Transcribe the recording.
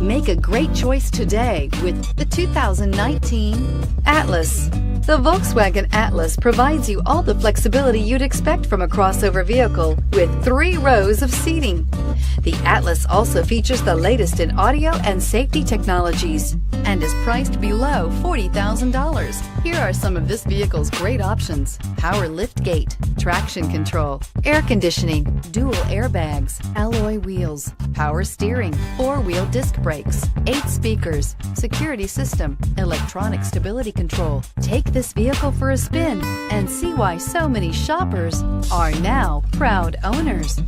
Make a great choice today with the 2019 Atlas. The Volkswagen Atlas provides you all the flexibility you'd expect from a crossover vehicle with 3 rows of seating. The Atlas also features the latest in audio and safety technologies and is priced below $40,000. Here are some of this vehicle's great options: power liftgate, traction control, air conditioning, dual airbags, alloy wheels, power steering, 4-wheel disc brakes, 8 speakers, security system, electronic stability control. Take this vehicle for a spin and see why so many shoppers are now proud owners.